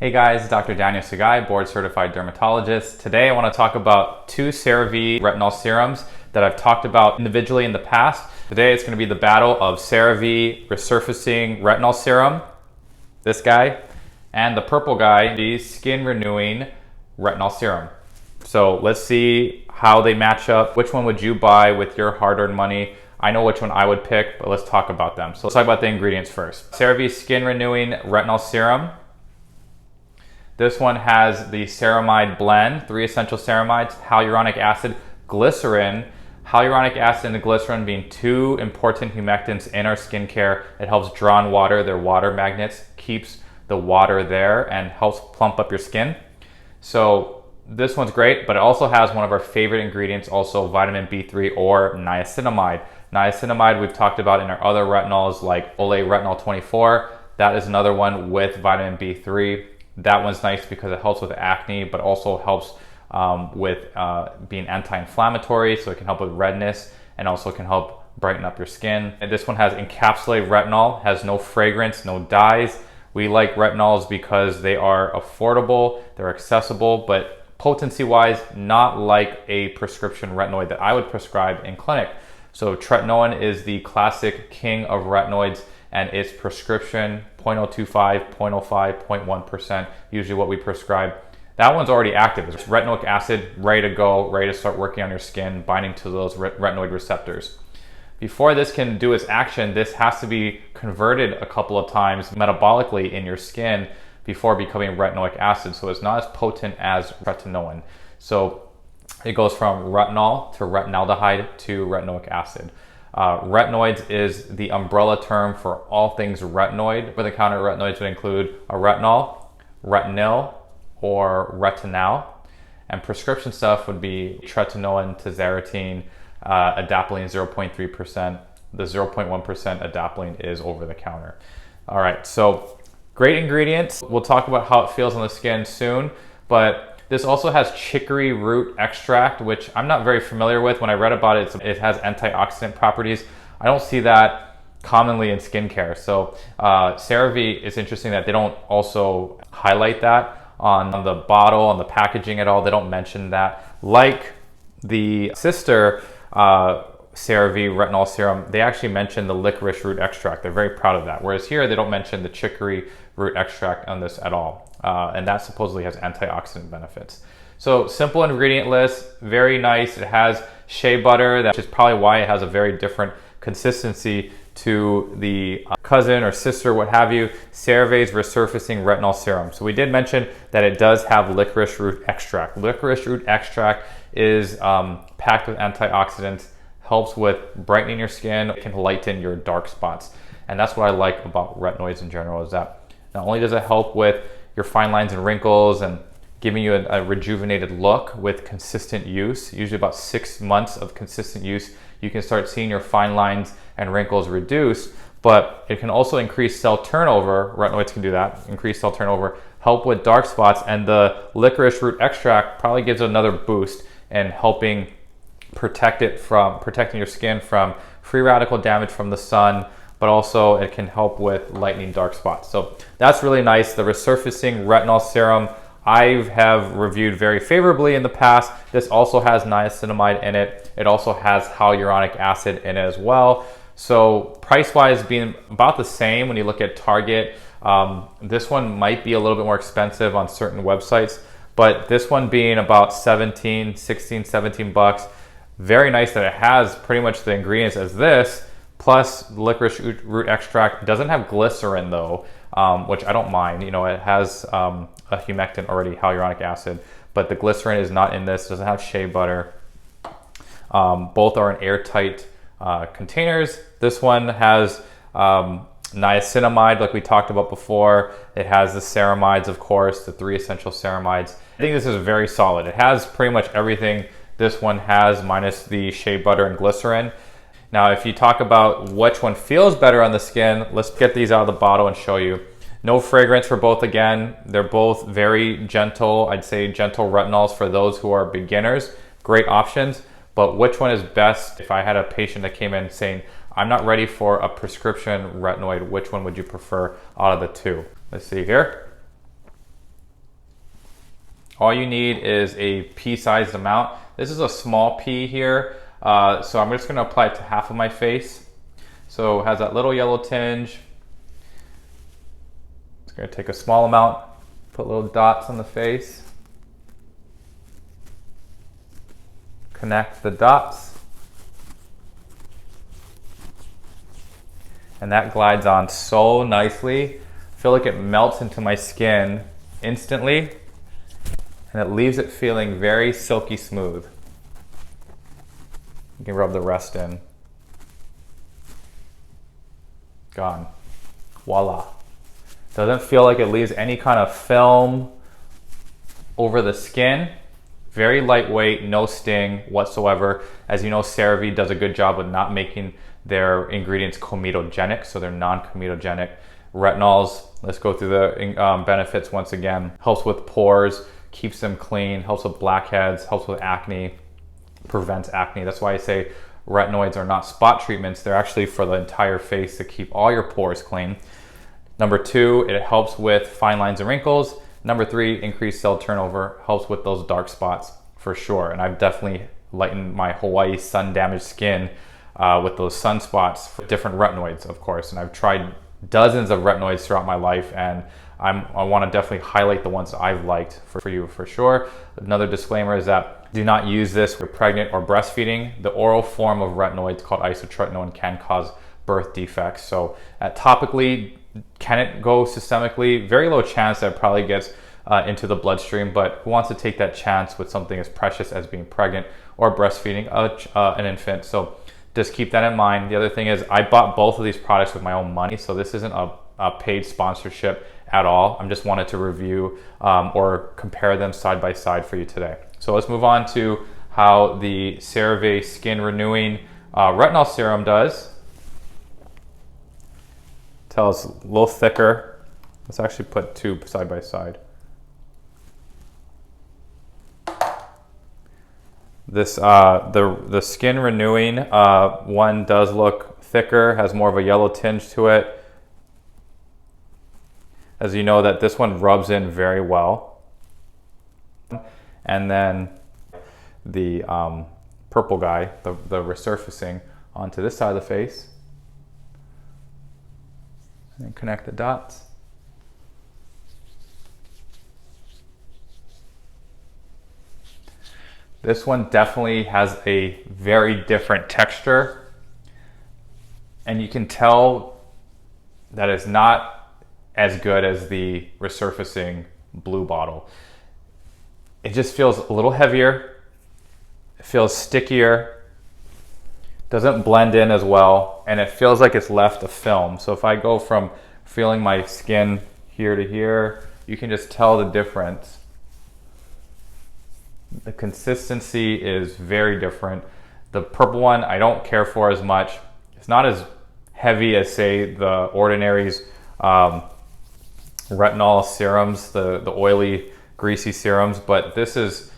Hey guys, Dr. Daniel Sugai, board certified dermatologist. Today I want to talk about two CeraVe retinol serums that I've talked about individually in the past. Today it's going to be the battle of CeraVe Resurfacing Retinol Serum, this guy, and the purple guy, the Skin Renewing Retinol Serum. So let's see how they match up. Which one would you buy with your hard-earned money? I know which one I would pick, but let's talk about them. So let's talk about the ingredients first. CeraVe Skin Renewing Retinol Serum. This one has the ceramide blend, 3 essential ceramides, hyaluronic acid, glycerin. Hyaluronic acid and glycerin being two important humectants in our skincare. It helps draw in water, they're water magnets, keeps the water there and helps plump up your skin. So this one's great, but it also has one of our favorite ingredients, also vitamin B3 or niacinamide. Niacinamide we've talked about in our other retinols like Olay Retinol 24. That is another one with vitamin B3. That one's nice because it helps with acne, but also helps with being anti-inflammatory, so it can help with redness and also can help brighten up your skin. And this one has encapsulated retinol, has no fragrance, no dyes. We like retinols because they are affordable, they're accessible, but potency-wise, not like a prescription retinoid that I would prescribe in clinic. So tretinoin is the classic king of retinoids, and it's prescription 0.025, 0.05, 0.1%, usually what we prescribe. That one's already active. It's retinoic acid, ready to go, ready to start working on your skin, binding to those retinoid receptors. Before this can do its action, this has to be converted a couple of times metabolically in your skin before becoming retinoic acid, so it's not as potent as tretinoin. So it goes from retinol to retinaldehyde to retinoic acid. Retinoids is the umbrella term for all things retinoid. Over-the-counter retinoids would include a retinol, retinil, or retinal. And prescription stuff would be tretinoin, tazarotene, adapalene 0.3%. The 0.1% adapalene is over-the-counter. All right, so great ingredients. We'll talk about how it feels on the skin soon, but this also has chicory root extract, which I'm not very familiar with. When I read about it, it has antioxidant properties. I don't see that commonly in skincare. So CeraVe, it's interesting that they don't also highlight that on the bottle, on the packaging at all. They don't mention that. Like the sister CeraVe Retinol Serum, they actually mention the licorice root extract. They're very proud of that. Whereas here, they don't mention the chicory root extract on this at all. And that supposedly has antioxidant benefits. So simple ingredient list, very nice. It has shea butter, which is probably why it has a very different consistency to the cousin or sister, what have you, CeraVe's Resurfacing Retinol Serum. So we did mention that it does have licorice root extract. Licorice root extract is packed with antioxidants, helps with brightening your skin, it can lighten your dark spots. And that's what I like about retinoids in general, is that not only does it help with your fine lines and wrinkles and giving you a rejuvenated look with consistent use, usually about 6 months of consistent use, you can start seeing your fine lines and wrinkles reduce, but it can also increase cell turnover. Retinoids can do that, increase cell turnover, help with dark spots, and the licorice root extract probably gives it another boost in helping protecting your skin from free radical damage from the sun, but also it can help with lightening dark spots. So that's really nice. The Resurfacing Retinol Serum I have reviewed very favorably in the past. This also has niacinamide in it. It also has hyaluronic acid in it as well. So price-wise being about the same when you look at Target. This one might be a little bit more expensive on certain websites, but this one being about 16, 17 bucks. Very nice that it has pretty much the ingredients as this, plus licorice root extract. It doesn't have glycerin though, which I don't mind. You know, it has a humectant already, hyaluronic acid, but the glycerin is not in this. It doesn't have shea butter. Both are in airtight containers. This one has niacinamide, like we talked about before. It has the ceramides, of course, the 3 essential ceramides. I think this is very solid. It has pretty much everything this one has, minus the shea butter and glycerin. Now, if you talk about which one feels better on the skin, let's get these out of the bottle and show you. No fragrance for both again. They're both very gentle, I'd say gentle retinols for those who are beginners. Great options, but which one is best? If I had a patient that came in saying, I'm not ready for a prescription retinoid, which one would you prefer out of the two? Let's see here. All you need is a pea-sized amount. This is a small pea here, so I'm just gonna apply it to half of my face. So it has that little yellow tinge. It's gonna take a small amount, put little dots on the face. Connect the dots. And that glides on so nicely. I feel like it melts into my skin instantly, and it leaves it feeling very silky smooth. You can rub the rest in. Gone. Voila. Doesn't feel like it leaves any kind of film over the skin. Very lightweight, no sting whatsoever. As you know, CeraVe does a good job of not making their ingredients comedogenic, so they're non-comedogenic. Retinols, let's go through the benefits once again. Helps with pores, keeps them clean, helps with blackheads, helps with acne, prevents acne. That's why I say retinoids are not spot treatments. They're actually for the entire face to keep all your pores clean. Number 2, it helps with fine lines and wrinkles. Number 3, increased cell turnover, helps with those dark spots for sure. And I've definitely lightened my Hawaii sun damaged skin with those sunspots with different retinoids, of course. And I've tried dozens of retinoids throughout my life, and I want to definitely highlight the ones that I've liked for you for sure. Another disclaimer is that do not use this for pregnant or breastfeeding. The oral form of retinoids called isotretinoin can cause birth defects. So topically, can it go systemically? Very low chance that it probably gets into the bloodstream, but who wants to take that chance with something as precious as being pregnant or breastfeeding an infant? So just keep that in mind. The other thing is I bought both of these products with my own money, so this isn't a paid sponsorship at all. I'm just wanted to review or compare them side by side for you today. So let's move on to how the CeraVe Skin Renewing Retinol Serum does. Tell us a little thicker. Let's actually put 2 side by side. This the Skin Renewing one does look thicker, has more of a yellow tinge to it. As you know, that this one rubs in very well. And then the purple guy, the resurfacing onto this side of the face. And connect the dots. This one definitely has a very different texture, and you can tell that it's not as good as the resurfacing blue bottle. It just feels a little heavier, it feels stickier, doesn't blend in as well, and it feels like it's left a film. So if I go from feeling my skin here to here, you can just tell the difference. The consistency is very different. The purple one I don't care for as much. It's not as heavy as, say, the Ordinary's retinol serums, the oily, greasy serums, but this is,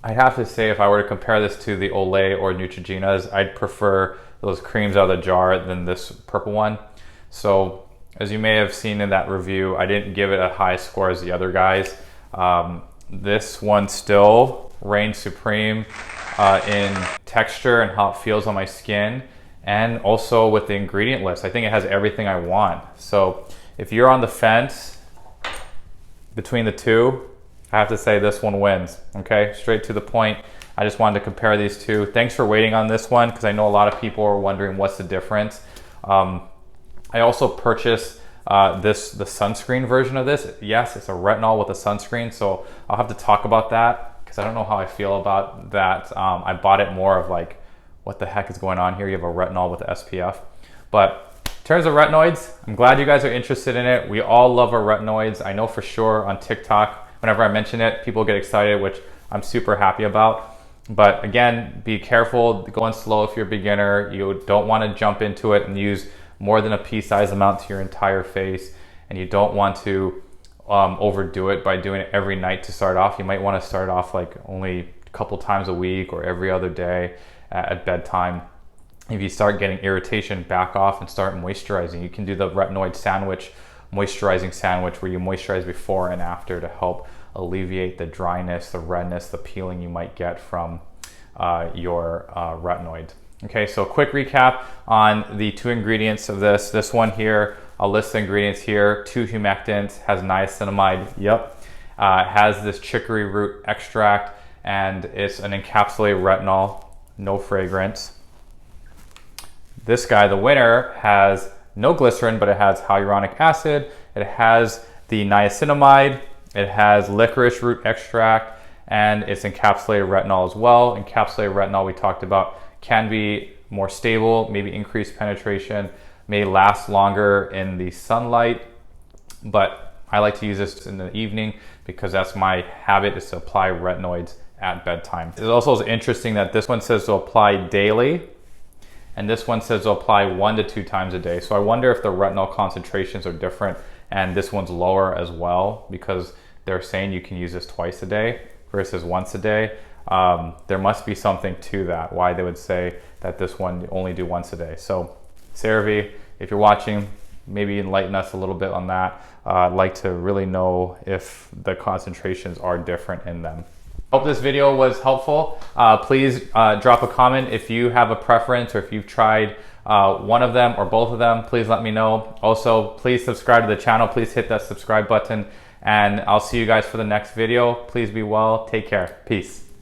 I'd have to say, if I were to compare this to the Olay or Neutrogena's, I'd prefer those creams out of the jar than this purple one. So as you may have seen in that review, I didn't give it a high score as the other guys. This one still reigns supreme in texture and how it feels on my skin, and also with the ingredient list. I think it has everything I want. So if you're on the fence between the two, I have to say this one wins, okay? Straight to the point. I just wanted to compare these two. Thanks for waiting on this one, because I know a lot of people are wondering what's the difference. I also purchased the sunscreen version of this. Yes, it's a retinol with a sunscreen, so I'll have to talk about that, because I don't know how I feel about that. I bought it more of like, what the heck is going on here? You have a retinol with the SPF. But in terms of retinoids, I'm glad you guys are interested in it. We all love our retinoids. I know for sure on TikTok, whenever I mention it, people get excited, which I'm super happy about. But again, be careful, going slow if you're a beginner. You don't want to jump into it and use more than a pea-sized amount to your entire face, and you don't want to overdo it by doing it every night to start off. You might want to start off like only a couple times a week or every other day at bedtime. If you start getting irritation, back off and start moisturizing. You can do the retinoid sandwich moisturizing sandwich where you moisturize before and after to help alleviate the dryness, the redness, the peeling you might get from your retinoid. Okay, so quick recap on the 2 ingredients of this. This one here, I'll list the ingredients here. 2 humectants, has niacinamide, yep. Has this chicory root extract, and it's an encapsulated retinol, no fragrance. This guy, the winner, has no glycerin, but it has hyaluronic acid. It has the niacinamide. It has licorice root extract, and it's encapsulated retinol as well. Encapsulated retinol we talked about can be more stable, maybe increased penetration, may last longer in the sunlight, but I like to use this in the evening because that's my habit, is to apply retinoids at bedtime. It's also interesting that this one says to apply daily, and this one says to apply 1 to 2 times a day. So I wonder if the retinol concentrations are different and this one's lower as well, because they're saying you can use this twice a day versus once a day. There must be something to that, why they would say that this one you only do once a day. So CeraVe, if you're watching, maybe enlighten us a little bit on that. I'd like to really know if the concentrations are different in them. Hope this video was helpful. Please drop a comment if you have a preference, or if you've tried one of them or both of them, please let me know. Also, please subscribe to the channel. Please hit that subscribe button, and I'll see you guys for the next video. Please be well. Take care. Peace.